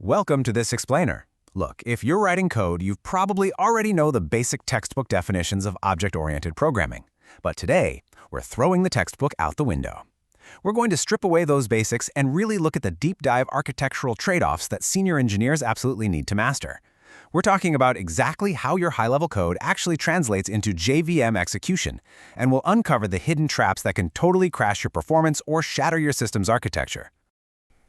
Welcome to this explainer. Look, if you're writing code, you probably already know the basic textbook definitions of object-oriented programming. But today, we're throwing the textbook out the window. We're going to strip away those basics and really look at the deep-dive architectural trade-offs that senior engineers absolutely need to master. We're talking about exactly how your high-level code actually translates into JVM execution, and we'll uncover the hidden traps that can totally crash your performance or shatter your system's architecture.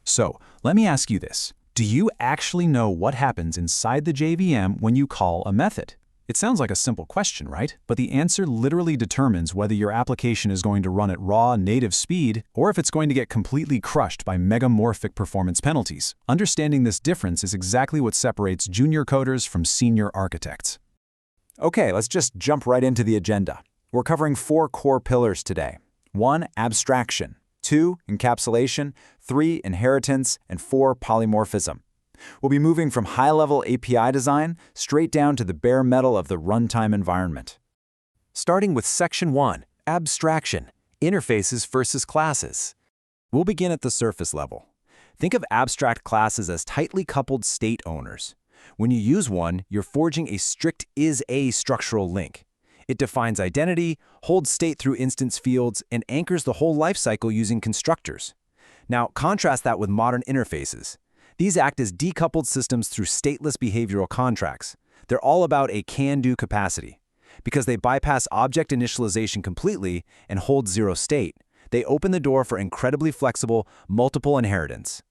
So, let me ask you this. Do you actually know what happens inside the JVM when you call a method? It sounds like a simple question, right? But the answer literally determines whether your application is going to run at raw, native speed, or if it's going to get completely crushed by Megamorphic performance penalties. Understanding this difference is exactly what separates junior coders from senior architects. Okay, let's just jump right into the agenda. We're covering 4 core pillars today. 1. Abstraction. 2. Encapsulation. 3. Inheritance. And 4. Polymorphism. We'll be moving from high-level API design straight down to the bare metal of the runtime environment. Starting with Section 1, Abstraction, Interfaces versus Classes. We'll begin at the surface level. Think of abstract classes as tightly coupled state owners. When you use one, you're forging a strict is-a structural link. It defines identity, holds state through instance fields, and anchors the whole lifecycle using constructors. Now, contrast that with modern interfaces. These act as decoupled systems through stateless behavioral contracts. They're all about a can-do capacity. Because they bypass object initialization completely and hold zero state, they open the door for incredibly flexible, multiple inheritance.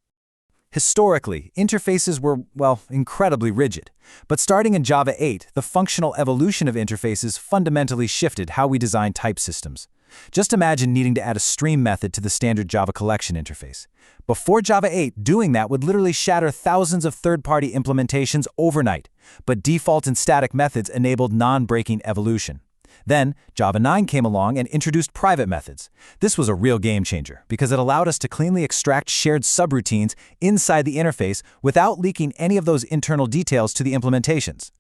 Historically, interfaces were, well, incredibly rigid. But starting in Java 8, the functional evolution of interfaces fundamentally shifted how we design type systems. Just imagine needing to add a stream method to the standard Java collection interface. Before Java 8, doing that would literally shatter thousands of third-party implementations overnight, but default and static methods enabled non-breaking evolution. Then, Java 9 came along and introduced private methods. This was a real game changer because it allowed us to cleanly extract shared subroutines inside the interface without leaking any of those internal details to the implementations.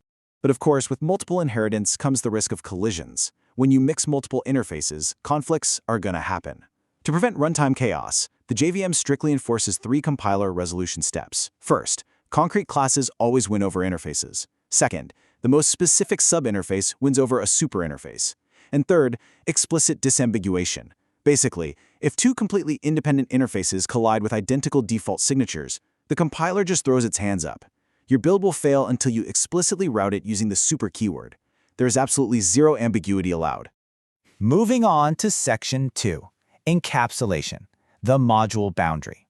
But of course, with multiple inheritance comes the risk of collisions. When you mix multiple interfaces, conflicts are going to happen. To prevent runtime chaos, the JVM strictly enforces 3 compiler resolution steps. First, concrete classes always win over interfaces. Second, the most specific subinterface wins over a superinterface. And third, explicit disambiguation. Basically, if 2 completely independent interfaces collide with identical default signatures, the compiler just throws its hands up. Your build will fail until you explicitly route it using the super keyword. There is absolutely zero ambiguity allowed. Moving on to Section 2, Encapsulation, the module boundary.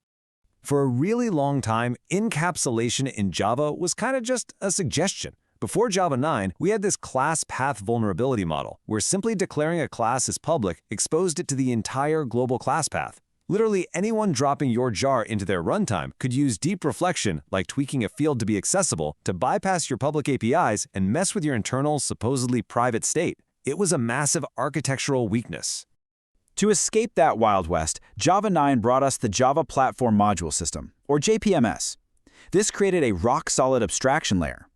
For a really long time, encapsulation in Java was kind of just a suggestion. Before Java 9, we had this class path vulnerability model, where simply declaring a class as public exposed it to the entire global class path. Literally anyone dropping your jar into their runtime could use deep reflection, like tweaking a field to be accessible, to bypass your public APIs and mess with your internal, supposedly private state. It was a massive architectural weakness. To escape that Wild West, Java 9 brought us the Java Platform Module System, or JPMS. This created a rock-solid abstraction layer.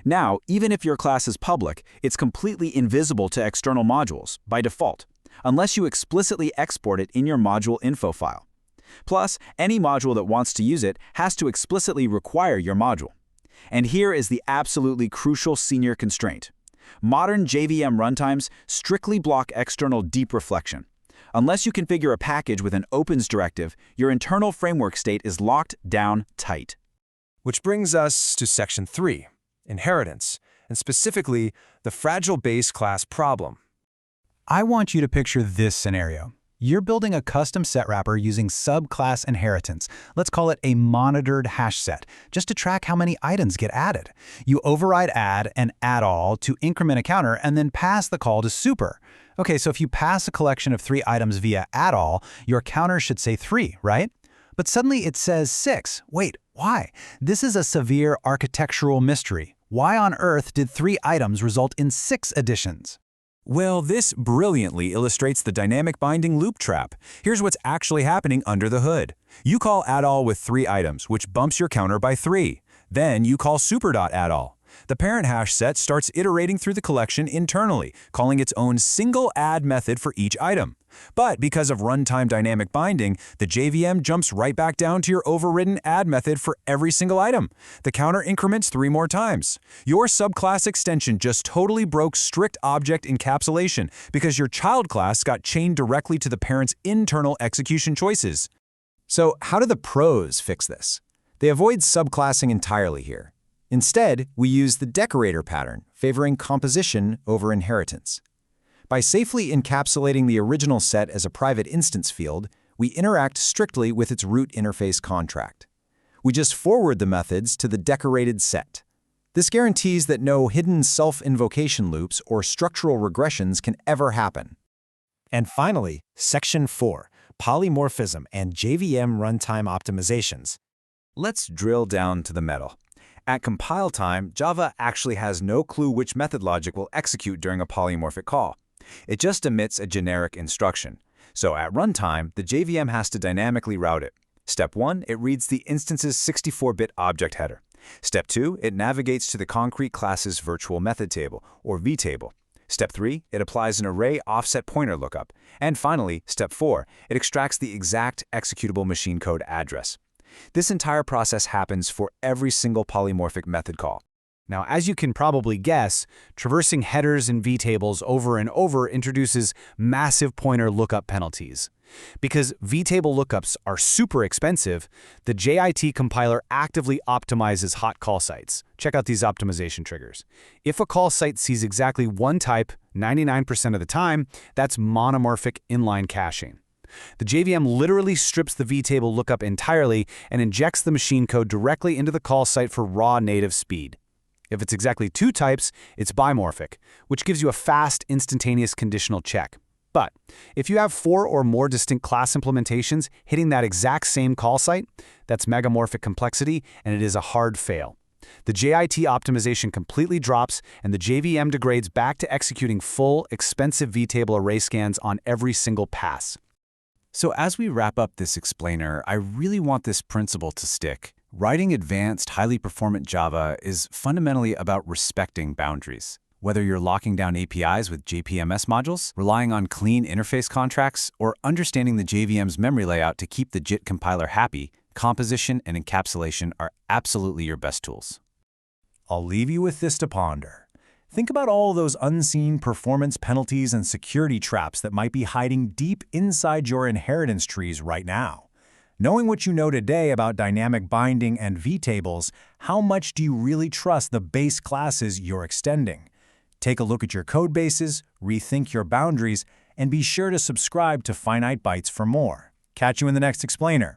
Now, even if your class is public, it's completely invisible to external modules, by default, unless you explicitly export it in your module info file. Plus, any module that wants to use it has to explicitly require your module. And here is the absolutely crucial senior constraint. Modern JVM runtimes strictly block external deep reflection. Unless you configure a package with an opens directive, your internal framework state is locked down tight. Which brings us to Section 3, Inheritance, and specifically the fragile base class problem. I want you to picture this scenario. You're building a custom set wrapper using subclass inheritance. Let's call it a monitored hash set, just to track how many items get added. You override add and add all to increment a counter and then pass the call to super. Okay, so if you pass a collection of 3 items via add all, your counter should say 3, right? But suddenly it says 6. Wait, why? This is a severe architectural mystery. Why on earth did 3 items result in 6 additions? Well, this brilliantly illustrates the dynamic binding loop trap. Here's what's actually happening under the hood. You call addAll with 3 items, which bumps your counter by 3. Then you call super.addAll. The parent hash set starts iterating through the collection internally, calling its own single add method for each item. But because of runtime dynamic binding, the JVM jumps right back down to your overridden add method for every single item. The counter increments 3 more times. Your subclass extension just totally broke strict object encapsulation because your child class got chained directly to the parent's internal execution choices. So how do the pros fix this? They avoid subclassing entirely here. Instead, we use the decorator pattern, favoring composition over inheritance. By safely encapsulating the original set as a private instance field, we interact strictly with its root interface contract. We just forward the methods to the decorated set. This guarantees that no hidden self-invocation loops or structural regressions can ever happen. And finally, Section 4, Polymorphism and JVM runtime optimizations. Let's drill down to the metal. At compile time, Java actually has no clue which method logic will execute during a polymorphic call. It just emits a generic instruction. So at runtime, the JVM has to dynamically route it. Step 1, it reads the instance's 64-bit object header. Step 2, it navigates to the concrete class's virtual method table, or vtable. Step 3, it applies an array offset pointer lookup. And finally, Step 4, it extracts the exact executable machine code address. This entire process happens for every single polymorphic method call. Now, as you can probably guess, traversing headers and vtables over and over introduces massive pointer lookup penalties. Because vtable lookups are super expensive, the JIT compiler actively optimizes hot call sites. Check out these optimization triggers. If a call site sees exactly one type 99% of the time, that's monomorphic inline caching. The JVM literally strips the vtable lookup entirely and injects the machine code directly into the call site for raw native speed. If it's exactly 2 types, it's bimorphic, which gives you a fast, instantaneous conditional check. But if you have 4 or more distinct class implementations hitting that exact same call site, that's megamorphic complexity, and it is a hard fail. The JIT optimization completely drops, and the JVM degrades back to executing full, expensive vtable array scans on every single pass. So as we wrap up this explainer, I really want this principle to stick. Writing advanced, highly performant Java is fundamentally about respecting boundaries. Whether you're locking down APIs with JPMS modules, relying on clean interface contracts, or understanding the JVM's memory layout to keep the JIT compiler happy, composition and encapsulation are absolutely your best tools. I'll leave you with this to ponder. Think about all those unseen performance penalties and security traps that might be hiding deep inside your inheritance trees right now. Knowing what you know today about dynamic binding and vtables, how much do you really trust the base classes you're extending? Take a look at your code bases, rethink your boundaries, and be sure to subscribe to Finite Bytes for more. Catch you in the next explainer.